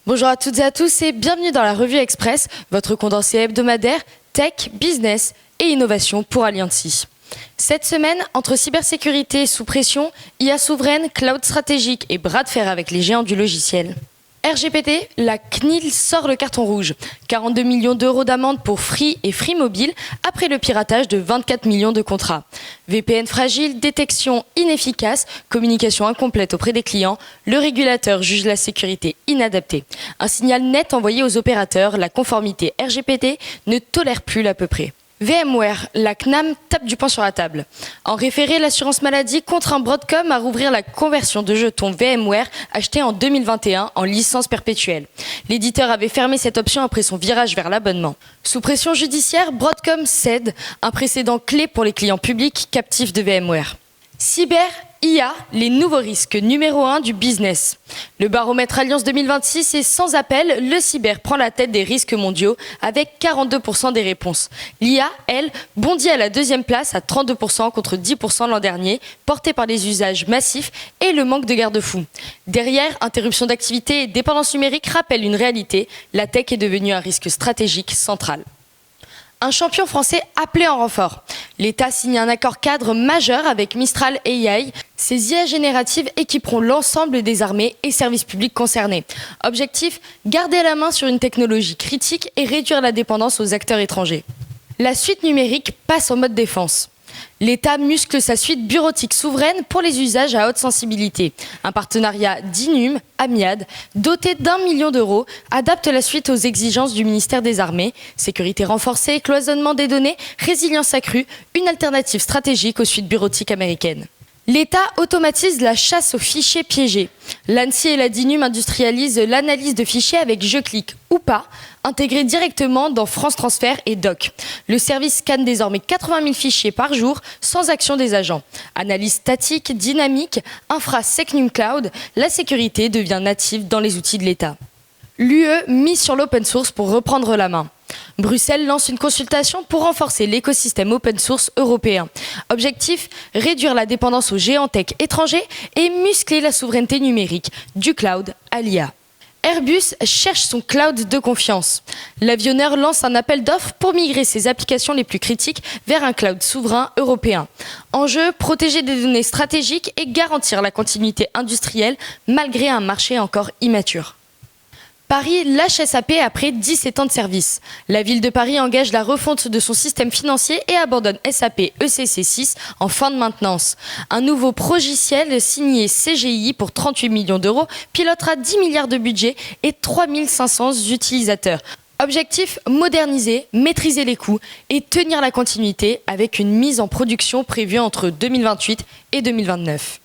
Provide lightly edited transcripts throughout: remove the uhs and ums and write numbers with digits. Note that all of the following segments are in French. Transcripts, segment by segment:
Bonjour à toutes et à tous et bienvenue dans la Revue Express, votre condensé hebdomadaire Tech, Business et Innovation pour Alliancy. Cette semaine, entre cybersécurité sous pression, IA souveraine, cloud stratégique et bras de fer avec les géants du logiciel. RGPD, la CNIL sort le carton rouge. 42 millions d'euros d'amende pour Free et Free Mobile après le piratage de 24 millions de contrats. VPN fragile, détection inefficace, communication incomplète auprès des clients, le régulateur juge la sécurité inadaptée. Un signal net envoyé aux opérateurs, la conformité RGPD ne tolère plus l'à peu près. VMware, la CNAM tape du poing sur la table. En référé, l'assurance maladie contraint Broadcom à rouvrir la conversion de jetons VMware achetés en 2021 en licence perpétuelle. L'éditeur avait fermé cette option après son virage vers l'abonnement. Sous pression judiciaire, Broadcom cède, un précédent clé pour les clients publics captifs de VMware. Cyber, IA, les nouveaux risques numéro 1 du business. Le baromètre Alliance 2026 est sans appel, le cyber prend la tête des risques mondiaux avec 42% des réponses. L'IA, elle, bondit à la deuxième place à 32% contre 10% l'an dernier, portée par les usages massifs et le manque de garde-fous. Derrière, interruption d'activité et dépendance numérique rappellent une réalité, la tech est devenue un risque stratégique central. Un champion français appelé en renfort. L'État signe un accord cadre majeur avec Mistral AI. Ces IA génératives équiperont l'ensemble des armées et services publics concernés. Objectif, garder la main sur une technologie critique et réduire la dépendance aux acteurs étrangers. La suite numérique passe en mode défense. L'État muscle sa suite bureautique souveraine pour les usages à haute sensibilité. Un partenariat d'Inum, Amiad, doté d'1 million d'euros, adapte la suite aux exigences du ministère des Armées. Sécurité renforcée, cloisonnement des données, résilience accrue, une alternative stratégique aux suites bureautiques américaines. L'État automatise la chasse aux fichiers piégés. L'ANSSI et la DINUM industrialisent l'analyse de fichiers avec JeClick ou pas, intégrés directement dans France Transfert et Doc. Le service scanne désormais 80 000 fichiers par jour sans action des agents. Analyse statique, dynamique, infra Secnum Cloud, la sécurité devient native dans les outils de l'État. L'UE mise sur l'open source pour reprendre la main. Bruxelles lance une consultation pour renforcer l'écosystème open source européen. Objectif, réduire la dépendance aux géants tech étrangers et muscler la souveraineté numérique, du cloud à l'IA. Airbus cherche son cloud de confiance. L'avionneur lance un appel d'offres pour migrer ses applications les plus critiques vers un cloud souverain européen. Enjeu, protéger des données stratégiques et garantir la continuité industrielle malgré un marché encore immature. Paris lâche SAP après 17 ans de service. La ville de Paris engage la refonte de son système financier et abandonne SAP ECC6 en fin de maintenance. Un nouveau progiciel signé CGI pour 38 millions d'euros pilotera 10 milliards de budget et 3500 utilisateurs. Objectif, moderniser, maîtriser les coûts et tenir la continuité avec une mise en production prévue entre 2028 et 2029.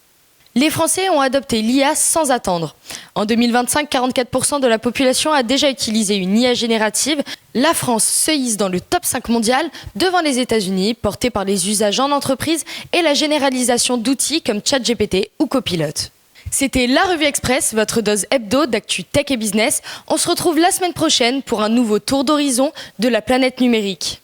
Les Français ont adopté l'IA sans attendre. En 2025, 44% de la population a déjà utilisé une IA générative. La France se hisse dans le top 5 mondial devant les États-Unis, portés par les usages en entreprise et la généralisation d'outils comme ChatGPT ou Copilot. C'était la Revue Express, votre dose hebdo d'actu tech et business. On se retrouve la semaine prochaine pour un nouveau tour d'horizon de la planète numérique.